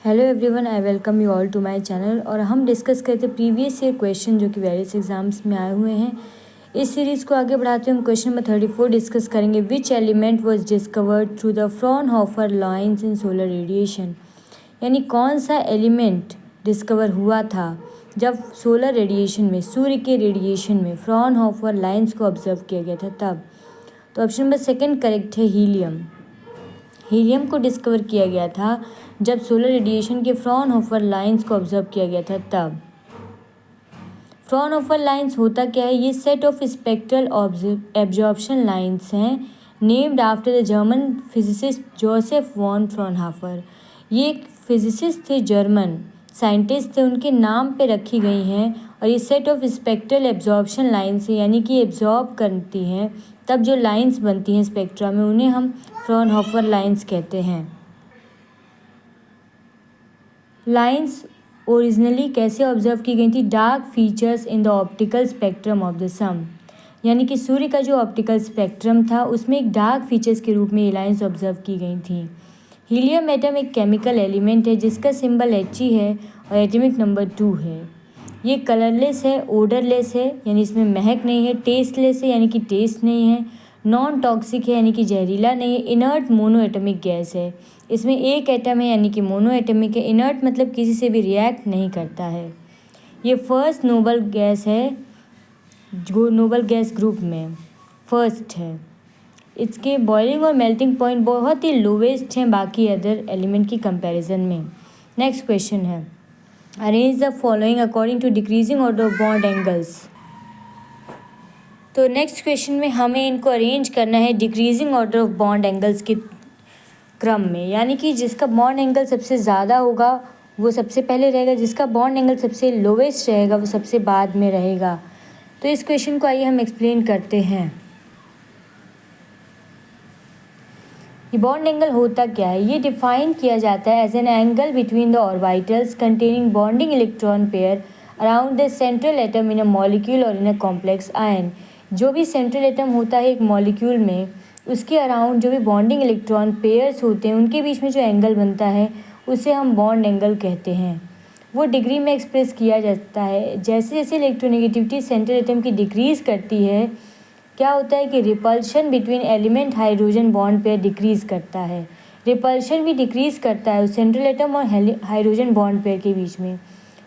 Hello everyone, I welcome you all to my channel. और हम discuss करते previous year question जो कि वेरियस एग्जाम्स में आए हुए हैं। इस सीरीज़ को आगे बढ़ाते हुए हम क्वेश्चन नंबर 34 डिस्कस करेंगे। Which element was discovered through the Fraunhofer lines in solar radiation, यानी कौन सा एलिमेंट डिस्कवर हुआ था जब सोलर रेडिएशन में, सूर्य के रेडिएशन में फ्रॉनहोफर लाइंस को ऑब्जर्व किया गया था तब। तो ऑप्शन नंबर सेकेंड करेक्ट है, हीलियम। हीलियम को डिस्कवर किया गया था जब सोलर रेडिएशन के फ्रॉनहोफर लाइंस को ऑब्जर्व किया गया था तब। फ्रॉनहोफर लाइंस होता क्या है? ये set of spectral absorption lines हैं named after the German physicist Joseph von Fraunhofer. ये एक फिजिसिस्ट थे, जर्मन साइंटिस्ट थे, उनके नाम पे रखी गई हैं। और ये set of spectral absorption lines है, यानी कि एब्जॉर्ब करती हैं तब जो लाइंस बनती हैं स्पेक्ट्रा में, उन्हें हम फ्रॉनहोफर लाइंस कहते हैं। लाइंस ओरिजिनली कैसे ऑब्जर्व की गई थी? Dark features in the optical spectrum of the sun, यानी कि सूर्य का जो ऑप्टिकल स्पेक्ट्रम था उसमें एक डार्क फीचर्स के रूप में ये लाइंस ऑब्जर्व की गई थी। हीलियम एटम एक केमिकल एलिमेंट है जिसका सिंबल He है और एटॉमिक नंबर 2 है। ये कलरलेस है, ओडरलेस है, यानी इसमें महक नहीं है, टेस्टलेस है, यानी कि टेस्ट नहीं है, नॉन टॉक्सिक है, यानी कि जहरीला नहीं है, इनर्ट मोनो एटमिक गैस है। इसमें एक एटम है, यानी कि मोनो एटमिक है। इनर्ट मतलब किसी से भी रिएक्ट नहीं करता है। ये फर्स्ट नोबल गैस है जो नोबल गैस ग्रुप में फर्स्ट है। इसके बॉइलिंग और मेल्टिंग पॉइंट बहुत ही लोवेस्ट हैं बाकी अदर एलिमेंट की कंपैरिजन में। नेक्स्ट क्वेश्चन है, arrange the following according to decreasing order of bond angles. तो नेक्स्ट क्वेश्चन में हमें इनको अरेंज करना है decreasing order of bond angles के क्रम में, यानी कि जिसका बॉन्ड एंगल सबसे ज़्यादा होगा वो सबसे पहले रहेगा, जिसका बॉन्ड एंगल सबसे लोवेस्ट रहेगा वो सबसे बाद में रहेगा। तो इस क्वेश्चन को आइए हम एक्सप्लेन करते हैं। ये बॉन्ड एंगल होता क्या है? ये डिफाइन किया जाता है as an angle between the orbitals containing bonding electron pair around the central atom in a molecule और इन अ कॉम्प्लेक्स आयन। जो भी सेंट्रल एटम होता है एक मॉलिक्यूल में, उसके अराउंड जो भी बॉन्डिंग इलेक्ट्रॉन पेयर्स होते हैं उनके बीच में जो एंगल बनता है उसे हम बॉन्ड एंगल कहते हैं। वो डिग्री में एक्सप्रेस किया जाता है। जैसे जैसे इलेक्ट्रोनेगेटिविटी सेंट्रल एटम की डिक्रीज़ करती है, क्या होता है कि repulsion between element hydrogen bond pair decrease करता है। रिपल्शन भी डिक्रीज़ करता है सेंट्रल एटम और हाइड्रोजन बॉन्ड पेयर के बीच में,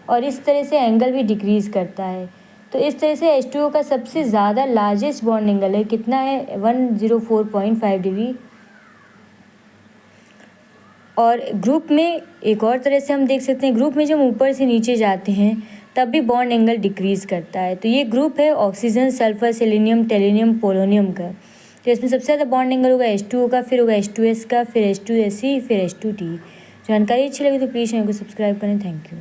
और इस तरह से एंगल भी डिक्रीज़ करता है। तो इस तरह से H2O का सबसे ज़्यादा लार्जेस्ट बॉन्ड एंगल है, कितना है? 104.5 डिग्री। और ग्रुप में एक और तरह से हम देख सकते हैं, ग्रुप में जब ऊपर से नीचे जाते हैं तब भी बॉन्ड एंगल डिक्रीज़ करता है। तो ये ग्रुप है ऑक्सीजन, सल्फर, सेलेनियम, टेलिनियम, पोलोनियम का। तो इसमें सबसे ज़्यादा बॉन्ड एंगल होगा H2O का, फिर होगा H2S का, फिर H2SE, फिर H2T। जानकारी अच्छी लगी तो प्लीज़ चैनल को सब्सक्राइब करें। Thank you.